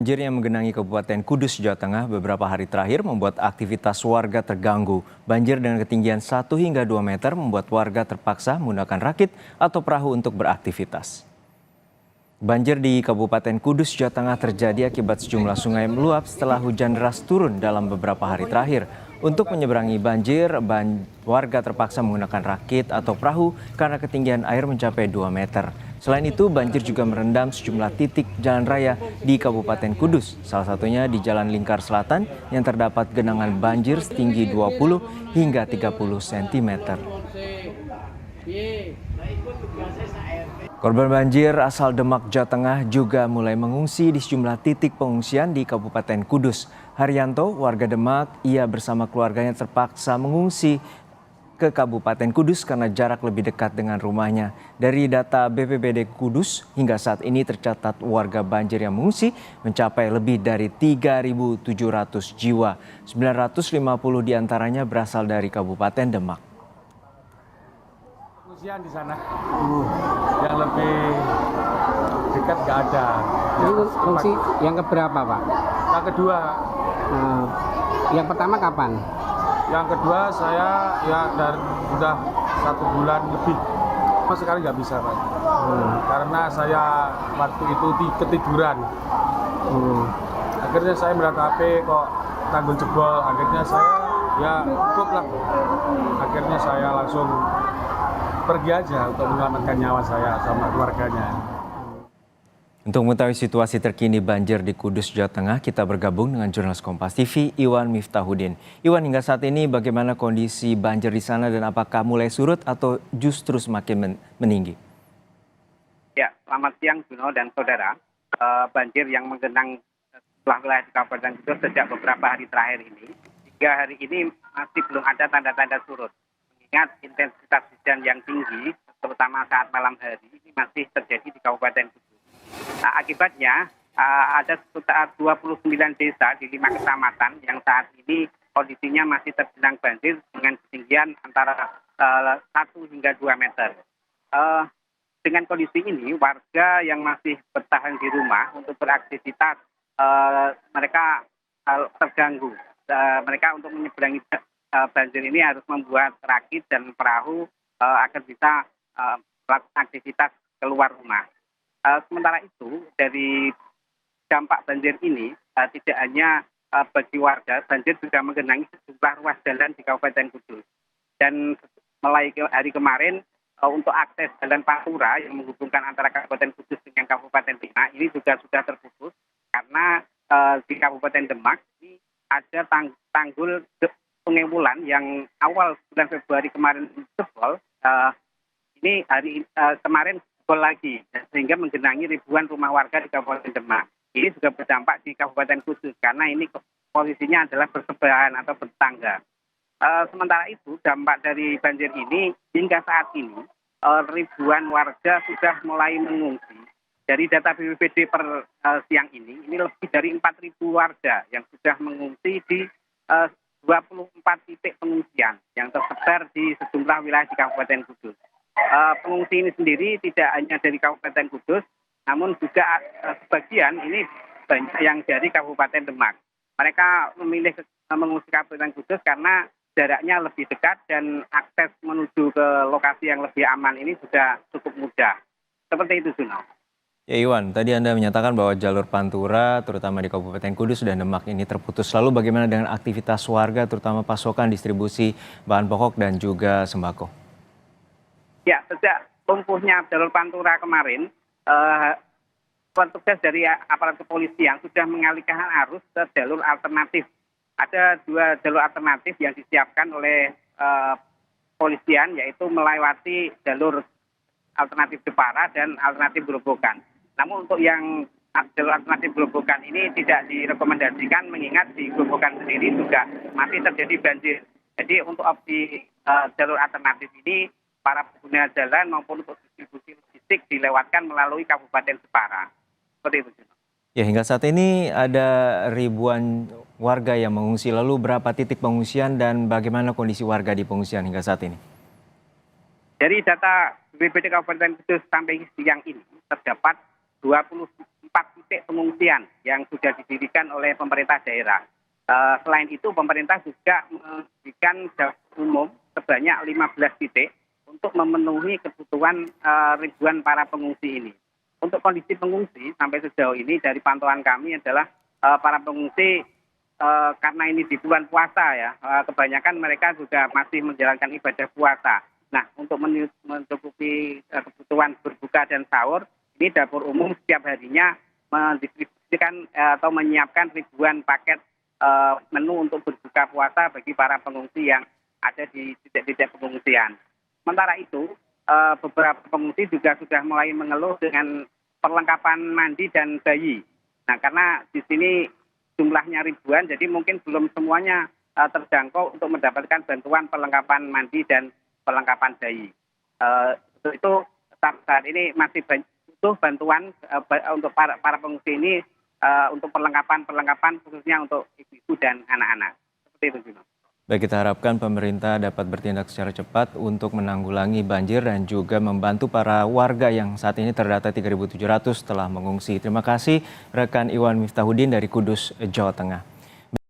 Banjir yang menggenangi Kabupaten Kudus, Jawa Tengah beberapa hari terakhir membuat aktivitas warga terganggu. Banjir dengan ketinggian 1 hingga 2 meter membuat warga terpaksa menggunakan rakit atau perahu untuk beraktivitas. Banjir di Kabupaten Kudus, Jawa Tengah terjadi akibat sejumlah sungai meluap setelah hujan deras turun dalam beberapa hari terakhir. Untuk menyeberangi banjir, warga terpaksa menggunakan rakit atau perahu karena ketinggian air mencapai 2 meter. Selain itu, banjir juga merendam sejumlah titik jalan raya di Kabupaten Kudus. Salah satunya di Jalan Lingkar Selatan yang terdapat genangan banjir setinggi 20 hingga 30 cm. Korban banjir asal Demak, Jawa Tengah juga mulai mengungsi di sejumlah titik pengungsian di Kabupaten Kudus. Haryanto, warga Demak, ia bersama keluarganya terpaksa mengungsi ke Kabupaten Kudus karena jarak lebih dekat dengan rumahnya. Dari data BPBD Kudus, hingga saat ini tercatat warga banjir yang mengungsi mencapai lebih dari 3.700 jiwa. 950 diantaranya berasal dari Kabupaten Demak. Pengungsian di sana yang lebih dekat nggak ada. Ini fungsi yang keberapa, Pak? Yang kedua. Yang pertama kapan? Yang kedua saya sudah 1 bulan lebih. Mas sekarang nggak bisa, Pak. Karena saya waktu itu ketiduran. Akhirnya saya melihat HP kok tanggul jebol. Akhirnya saya cukup lah. Akhirnya saya langsung pergi aja untuk menyelamatkan nyawa saya sama keluarganya. Untuk mengetahui situasi terkini banjir di Kudus, Jawa Tengah, kita bergabung dengan jurnalis Kompas TV, Iwan Miftahudin. Iwan, hingga saat ini bagaimana kondisi banjir di sana dan apakah mulai surut atau justru semakin meninggi? Ya, selamat siang Juno dan saudara. Banjir yang menggenang setelah wilayah di Kabupaten Kudus sejak beberapa hari terakhir ini, hingga hari ini masih belum ada tanda-tanda surut. Mengingat intensitas hujan yang tinggi, terutama saat malam hari, ini masih terjadi di Kabupaten Kudus. Nah, akibatnya ada sekitar 29 desa di 5 kecamatan yang saat ini kondisinya masih tergenang banjir dengan ketinggian antara 1 hingga 2 meter. Dengan kondisi ini, warga yang masih bertahan di rumah untuk beraktivitas, mereka terganggu. Mereka untuk menyeberangi banjir ini harus membuat rakit dan perahu agar bisa melakukan aktivitas keluar rumah. Sementara itu, dari dampak banjir ini, tidak hanya bagi warga, banjir juga menggenangi sejumlah ruas jalan di Kabupaten Kudus. Dan mulai hari kemarin, untuk akses jalan Pantura yang menghubungkan antara Kabupaten Kudus dengan Kabupaten Demak, ini juga sudah terputus karena di Kabupaten Demak ini ada tanggul Sungai Wulan yang awal bulan Februari kemarin jebol. Ini hari kemarin jebol lagi, sehingga menggenangi ribuan rumah warga di Kabupaten Demak. Ini juga berdampak di Kabupaten Kudus karena ini posisinya adalah bersebelahan atau bertangga. Sementara itu dampak dari banjir ini hingga saat ini ribuan warga sudah mulai mengungsi. Dari data BPBD per siang ini lebih dari 4.000 warga yang sudah mengungsi di 24 titik pengungsian yang tersebar di sejumlah wilayah di Kabupaten Kudus. Pengungsi ini sendiri tidak hanya dari Kabupaten Kudus, namun juga sebagian ini banyak yang dari Kabupaten Demak. Mereka memilih mengungsi Kabupaten Kudus karena jaraknya lebih dekat dan akses menuju ke lokasi yang lebih aman ini juga cukup mudah. Seperti itu, Juno. Ya Iwan, tadi Anda menyatakan bahwa jalur Pantura, terutama di Kabupaten Kudus dan Demak ini terputus. Lalu bagaimana dengan aktivitas warga, terutama pasokan distribusi bahan pokok dan juga sembako? Ya, sejak lumpuhnya jalur Pantura kemarin, petugas dari aparat kepolisian sudah mengalihkan arus ke jalur alternatif. Ada 2 jalur alternatif yang disiapkan oleh polisian, yaitu melewati jalur alternatif Jepara dan alternatif Grobogan. Namun untuk yang jalur alternatif Grobogan ini tidak direkomendasikan mengingat di Grobogan sendiri juga masih terjadi banjir. Jadi untuk opsi jalur alternatif ini para pengguna jalan maupun untuk distribusi logistik dilewatkan melalui Kabupaten Jepara. Seperti itu. Ya, hingga saat ini ada ribuan warga yang mengungsi. Lalu berapa titik pengungsian dan bagaimana kondisi warga di pengungsian hingga saat ini? Dari data BPBD Kabupaten Kudus sampai siang ini terdapat 24 4 titik pengungsian yang sudah didirikan oleh pemerintah daerah. Selain itu, pemerintah juga memberikan dapur umum sebanyak 15 titik untuk memenuhi kebutuhan ribuan para pengungsi ini. Untuk kondisi pengungsi sampai sejauh ini dari pantauan kami adalah para pengungsi karena ini di bulan puasa ya, kebanyakan mereka juga masih menjalankan ibadah puasa. Nah, untuk mencukupi kebutuhan berbuka dan sahur, ini dapur umum setiap harinya mendistribusikan atau menyiapkan ribuan paket menu untuk berbuka puasa bagi para pengungsi yang ada di titik-titik pengungsian. Sementara itu, beberapa pengungsi juga sudah mulai mengeluh dengan perlengkapan mandi dan bayi. Nah, karena di sini jumlahnya ribuan, jadi mungkin belum semuanya terjangkau untuk mendapatkan bantuan perlengkapan mandi dan perlengkapan bayi. Untuk itu, saat ini masih butuh bantuan untuk para pengungsi ini untuk perlengkapan khususnya untuk ibu-ibu dan anak-anak. Seperti itu, Juno. Baik, kita harapkan pemerintah dapat bertindak secara cepat untuk menanggulangi banjir dan juga membantu para warga yang saat ini terdata 3.700 telah mengungsi. Terima kasih rekan Iwan Miftahudin dari Kudus, Jawa Tengah.